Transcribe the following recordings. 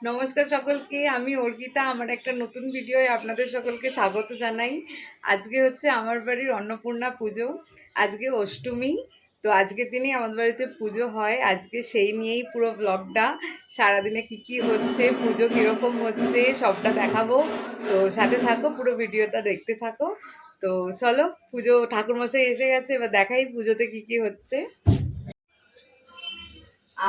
নমস্কার সকলকে, আমি অর্পিতা। আমার একটা নতুন ভিডিওয় আপনাদের সকলকে স্বাগত জানাই। আজকে হচ্ছে আমার বাড়ির অন্নপূর্ণা পুজো। আজকে অষ্টমী, তো আজকের দিনেই আমাদের বাড়িতে পুজো হয়। আজকে সেই নিয়েই পুরো ব্লগটা, সারাদিনে কি কি হচ্ছে, পুজো কীরকম হচ্ছে সবটা দেখাবো। তো সাথে থাকো, পুরো ভিডিওটা দেখতে থাকো। তো চলো, পুজো ঠাকুরমশাই এসে গেছে, এবার দেখাই পুজোতে কি কি হচ্ছে।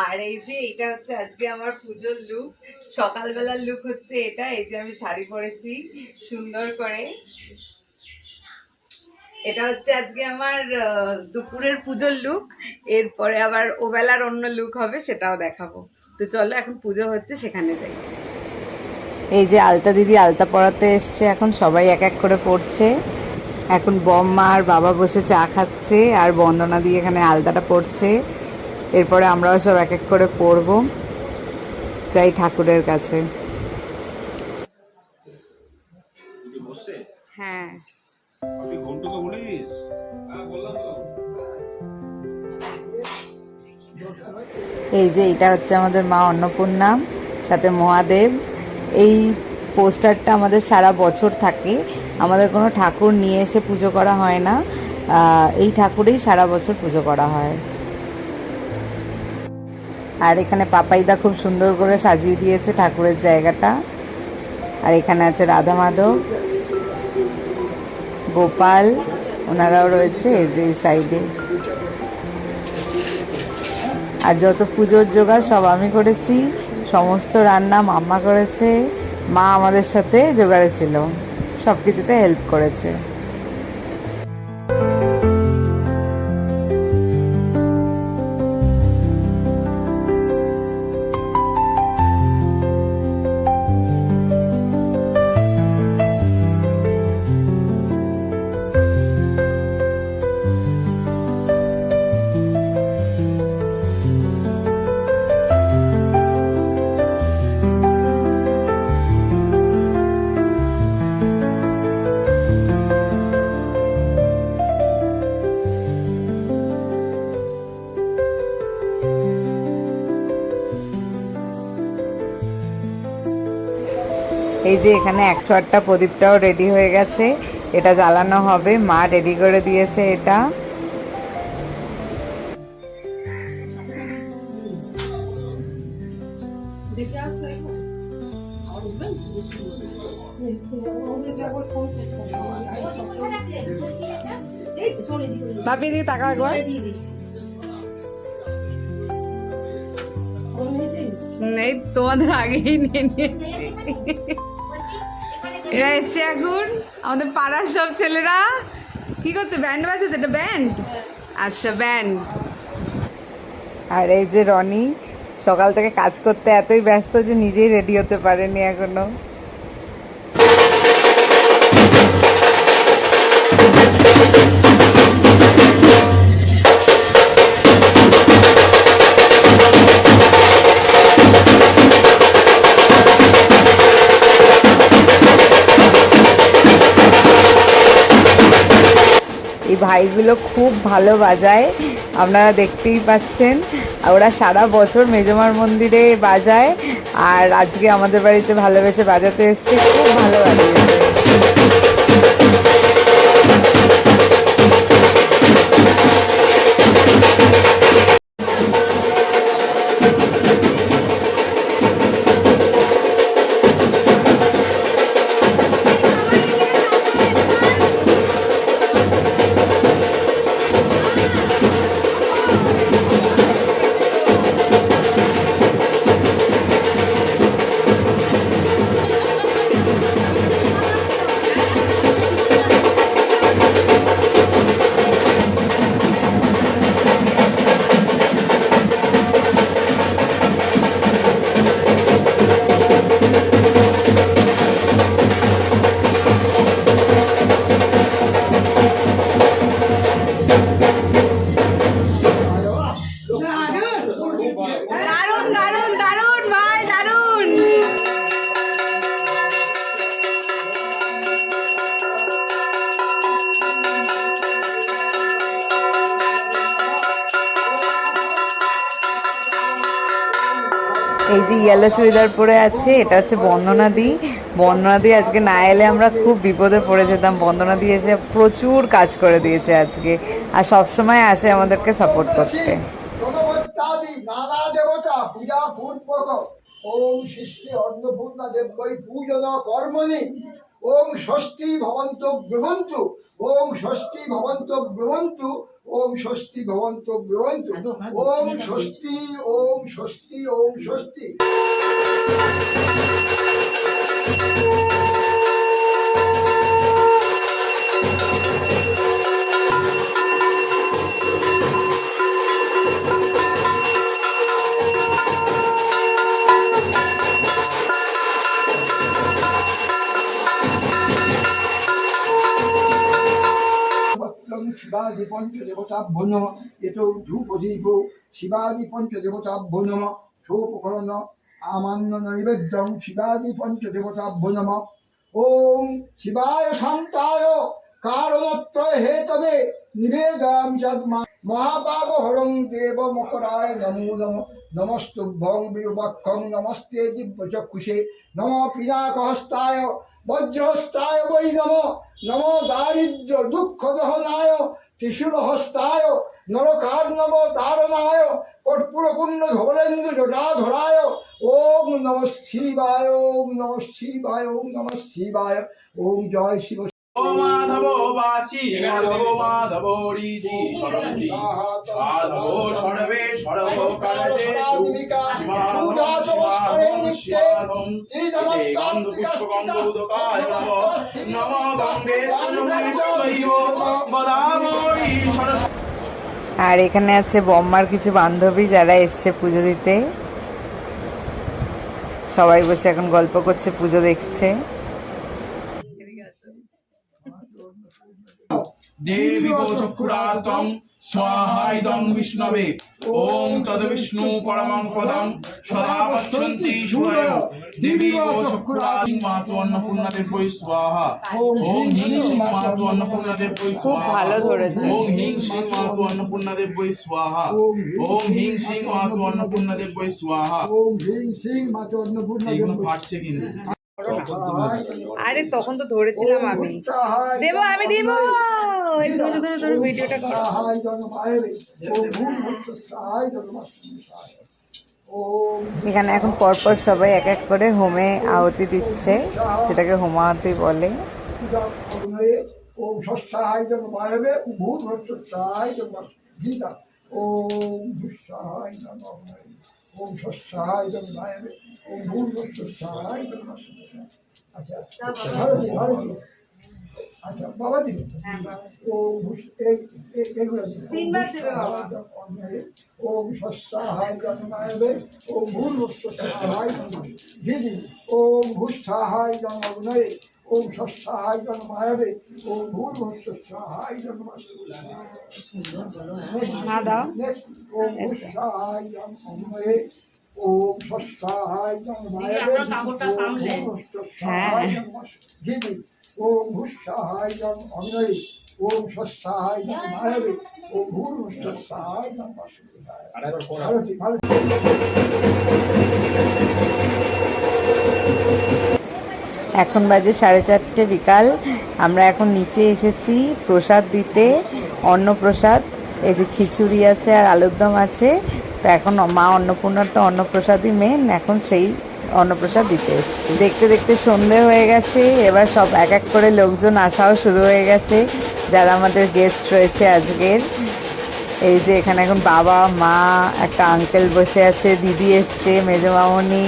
আর এই যে এটা হচ্ছে আজকে আমার পুজোর লুক, সকালবেলার লুক হচ্ছে এটা। এই যে আমি শাড়ি পরেছি সুন্দর করে। এটা হচ্ছে আজকে আমার দুপুরের পুজোর লুক। এরপরে আবার ওবেলার অন্য লুক হবে, সেটাও দেখাবো। তো চলো, এখন পুজো হচ্ছে, সেখানে যাই। এই যে আলতা দিদি আলতা পরাতে এসছে, এখন সবাই এক এক করে পড়ছে। এখন বম্মা আর বাবা বসে চা খাচ্ছে, আর বন্দনা দিয়ে এখানে আলতাটা পড়ছে। এরপরে আমরাও সব এক এক করে পড়ব, যাই ঠাকুরের কাছে। হ্যাঁ, এই যে এটা হচ্ছে আমাদের মা অন্নপূর্ণা, সাথে মহাদেব। এই পোস্টারটা আমাদের সারা বছর থাকে, আমাদের কোনো ঠাকুর নিয়ে এসে পুজো করা হয় না, এই ঠাকুরেই সারা বছর পুজো করা হয়। আর এখানে পাপাইদা খুব সুন্দর করে সাজিয়ে দিয়েছে ঠাকুরের জায়গাটা। আর এখানে আছে রাধা মাধব, গোপাল, ওনারাও রয়েছে এই যে সাইডে। আর যত পুজোর জোগাড় সব আমি করেছি, সমস্ত রান্না মাম্মা করেছে, মা আমাদের সাথে জোগাড়ে ছিল, সব কিছুতে হেল্প করেছে। এই যে এখানে 108টা প্রদীপটাও রেডি হয়ে গেছে, এটা জ্বালানো হবে, মা রেডি করে দিয়েছে এটা। বাপি দিকে তাকাও একবার। এই তোমাদের আগেই নিয়ে নিয়েছি। এরা এসছে এখন, আমাদের পাড়ার সব ছেলেরা। কি করতে, ব্যান্ড বাজাতে? এটা ব্যান্ড, আচ্ছা ব্যান্ড। আর এই যে রনি সকাল থেকে কাজ করতে এতই ব্যস্ত যে নিজেই রেডি হতে পারেনি এখনো। এই ভাইগুলো খুব ভালো বাজায়, আপনারা দেখতেই পাচ্ছেন। ওরা সারা বছর মেজমার মন্দিরে বাজায়, আর আজকে আমাদের বাড়িতে ভালোবেসে বাজাতে এসছে, খুব ভালো বাজিয়েছে। যে ইয়েলো চুড়িদার পরে আছে এটা হচ্ছে বন্দনা দি। বন্দনা দি আজকে না এলে আমরা খুব বিপদে পড়ে যেতাম। বন্দনা দি এসে প্রচুর কাজ করে দিয়েছে আজকে, আর সবসময় আসে আমাদেরকে সাপোর্ট করতে। নানা দেবতা পূজা পূর্বক ওম শিষ্যে অন্নপূর্ণা দেবৈ পূজন কর্মণি ওম ষষ্ঠী ভবন্ত ব্রহন্তু ওম ষষ্ঠী ভবন্ত ব্রহন্তু ওম ষষ্ঠী ভবন্ত ব্রহন্তু ওম ষষ্ঠী ওম ষষ্ঠী ওম ষষ্ঠী। শিবাদি পঞ্চদেবতাভ্যো নমঃ এত ধূপদীপ শিবাদি পঞ্চদেবতাভ্যো নমঃ সোপকরণ আমান্য নৈবেদ্যং শিবাদি পঞ্চদেবতাভ্যো নমঃ। ওম শিবায় শান্তায় কারণত্রয় হেতবে নিবেদয়ামি সদ্মা মহাপাপ হরং দেব মকরায় নমো নমঃ। নমস্তুভ্যং বিরূপাক্ষং নমস্তে দিব্যচক্ষুষে নমঃ পিনাকহস্তায় বজ্রহস্তায় বৈ নমঃ। নমো দারিদ্র দুঃখ দহনায় ত্রিশূলহস্তায় নরকার্ণব তারণায় কর্পূরকুণ্ড ধবলেন্দু জটাধরায় ওম নমঃ শিবায় ওম নমঃ শিবায় ওম নমঃ শিবায়। ওম জয় শিব। মাধব বাচি মাধব মাধব রিধি সরন্তি মাধব সর্বে সর্ব কালে গন্ধ পুষ্প গন্ধ উদকায় নম গঙ্গে গোদাবরী সরস্বতী। আর এখানে আছে বম্মার কিছু বান্ধবী যারা এসছে পুজো দিতে। সবাই বসে এখন গল্প করছে, পুজো দেখছে। দেবী গো চক্ষুরাতং স্বাহাইদং বিষ্ণবে ওং তদ বিষ্ণু পরমং পদং সদা পশ্যন্তি সুরায় দেবী গো চক্ষুরাতং মাতু অন্নপূর্ণা দেবৈ স্বাহা ওং হিং শ্রীং মাতু অন্নপূর্ণা দেবৈ স্বাহা ভালো ধরেছে। ওং হিং শ্রীং মাতু অন্নপূর্ণা দেবৈ স্বাহা ওং হিং শ্রীং মাতু অন্নপূর্ণা দেবৈ স্বাহা। ওম হ্রিং শ্রীং মাতু অন্নপূর্ণা এইগুলো ফাটছে কিন্তু। আরে তখন তো ধরেছিলাম আমি। দেবো আমি দিব। এই ধরো ধরো ধরো ভিডিওটা করো। সহায় জন্মায়বে ওম ভূর্ভুবঃ সহায় জন্মায়। ওম এখানে এখন পরপর সবাই এক এক করে হোমে আহুতি দিচ্ছে, যেটাকে হোম আহুতি বলে। অগ্নয়ে ওম সহায় জন্মায়বে ভূর্ভুবঃ সহায় জন্মায়। গীতা ওম সহায় জন্মায় ওম সহায় জন্মায়বে ওম ভূর্ভুবঃ সহায় জন্মায়। আচ্ছা ভারতী ভারতী আচ্ছা বাবা দিবে ওম এইগুলো তিনবার দেবে বাবা। ওম সহায় জন্মায়বে ওম ভূর্ভুবঃ সহায় জন্মায়। দিদি ওম সহায় জন্মায় ওম সহায় জন্মায়বে ওম ভূর্ভুবঃ সহায় জন্মায়। না দাও। ওম সহায় জন্মায় ওম সহায় জন্মায়বে হ্যাঁ। দিদি ওম সহায় জন্মায় ওম সহায় জন্মায়বে ওম ভূর্ভুবঃ সহায় জন্মায়। ভারতী ভারতী এখন বাজে 4:30 বিকাল। আমরা এখন নিচে এসেছি প্রসাদ দিতে, অন্নপ্রসাদ। এই যে খিচুড়ি আছে আর আলুর দম আছে। তো এখন মা অন্নপূর্ণার তো অন্নপ্রসাদই মেন, এখন সেই অন্নপ্রসাদ দিতে এসেছি। দেখতে দেখতে সন্ধে হয়ে গেছে, এবার সব এক এক করে লোকজন আসাও শুরু হয়ে গেছে যারা আমাদের গেস্ট রয়েছে আজকের। এই যে এখানে এখন বাবা মা, একটা আঙ্কেল বসে আছে, দিদি এসছে, মেজো মামনি,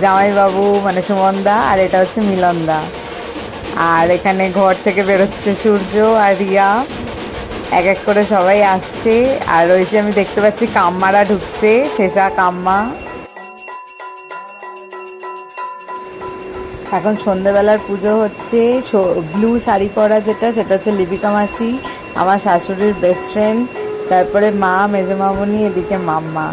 জামাইবাবু মানে সুমনদা, আর এটা হচ্ছে মিলনদা। আর এখানে ঘর থেকে বেরোচ্ছে সূর্য আর রিয়া, এক এক করে সবাই আসছে। আর ওই যে আমি দেখতে পাচ্ছি কাম্মারা ঢুকছে, শেষা কাম্মা। এখন সন্ধ্যেবেলার পুজো হচ্ছে। ব্লু শাড়ি পরা যেটা, সেটা হচ্ছে লিপিকা মাসি, আমার শাশুড়ির বেস্ট ফ্রেন্ড, তারপরে মা, মেজো মামনি, এদিকে মাম্মা।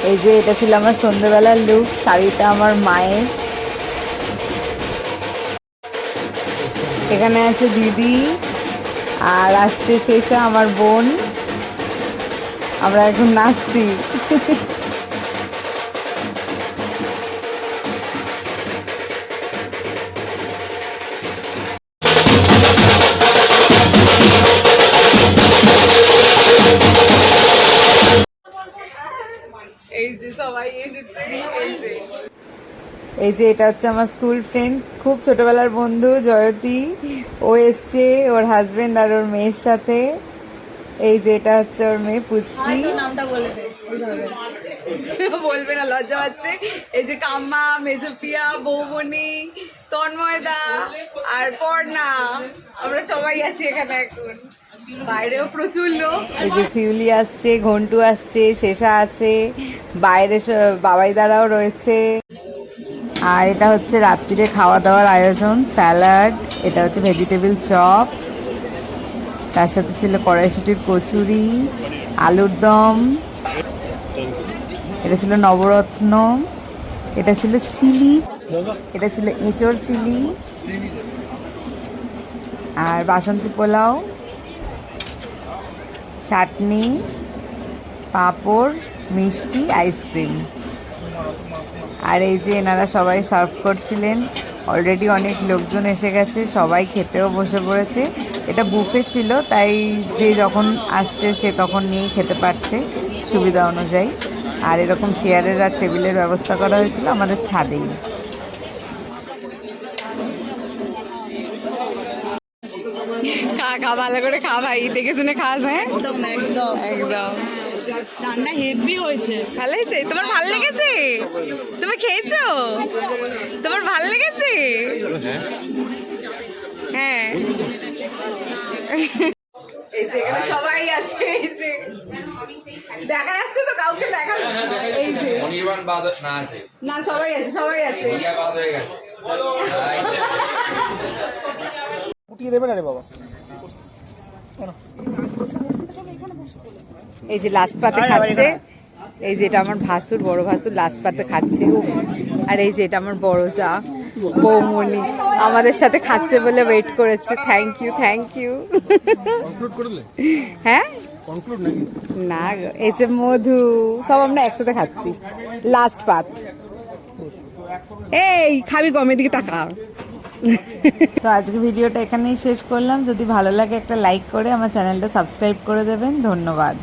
এই যে এটা ছিল আমার সন্ধ্যেবেলার লুক, শাড়িটা আমার মায়ের। এখানে আছে দিদি আর আসছে শেষা আমার বোন। আমরা এখন নাচছি। এই যে সবাই এসেছে। এই যে এটা হচ্ছে আমার স্কুল ফ্রেন্ড, খুব ছোটবেলার বন্ধু জয়তী। ও এসছে ওর হাজবেন্ড আর ওর মেয়ের সাথে। এই যে এটা হচ্ছে ওর মেয়ে পুচকি। নামটা বলে দে। বলবে না, লজ্জা পাচ্ছে। এই যে কাম্মা, মেজোপিয়া, বৌমনি, তন্ময়দা আর পর্ণা, আমরা সবাই আছি এখানে এখন। বাইরেও প্রচুর লোক। এই যে শিউলি আসছে, ঘন্টু আসছে, শেষা আছে, বাইরে বাবাই দাঁড়াও রয়েছে। আর এটা হচ্ছে রাত্রিরে খাওয়া দাওয়ার আয়োজন, স্যালাড, এটা হচ্ছে ভেজিটেবিল চপ, তার সাথে ছিল কড়াইশুটির কচুরি, আলুর দম, এটা ছিল নবরত্ন, এটা ছিল চিলি, এটা ছিল এঁচড় চিলি, আর বাসন্তী পোলাও, চাটনি, পাঁপড়, মিষ্টি, আইসক্রিম। আর এই যে এনারা সবাই সার্ভ করছিলেন। অলরেডি অনেক লোকজন এসে গেছে, সবাই খেতেও বসে পড়েছে। এটা বুফে ছিল, তাই যে যখন আসছে সে তখন নিয়েই খেতে পারছে সুবিধা অনুযায়ী। আর এরকম চেয়ারের আর টেবিলের ব্যবস্থা করা হয়েছিল আমাদের ছাদেই। খা ভালো করে খা ভাই, দেখে শুনে খাস। হ্যাঁ একদম একদম একদম। রান্না হেভি হয়েছে। ভালো হয়েছে? তোমার ভালো লেগেছে? তুমি খেয়েছো? তোমার ভালো লেগেছে? হ্যাঁ। এই যে এখানে সবাই আছে। এই যে দেখা যাচ্ছে তো, কাউকে দেখা। এই যে অনির্বাণ বাদ না আছে, না সবাই আছে, সবাই আছে। ইয়া বাদ হয়ে গেছে। উঠিয়ে দেবে না রে বাবা। এই যে লাস্ট পাতে খাচ্ছে। এই যে এটা আমার ভাসুর, বড় ভাসুর লাস্ট পাতে খাচ্ছে। আর এই যে এটা আমার বড় যা বৌমনি, আমাদের সাথে খাচ্ছে বলে ওয়েট করেছে। Thank you, thank you. হ্যাঁ না গো, এই যে মধু, সব আমরা একসাথে খাচ্ছি লাস্ট পাত। এই খাবি গমের দিকে তাকা। তো আজকে ভিডিওটা এখানেই শেষ করলাম। যদি ভালো লাগে একটা লাইক করে আমার চ্যানেলটা সাবস্ক্রাইব করে দেবেন। ধন্যবাদ।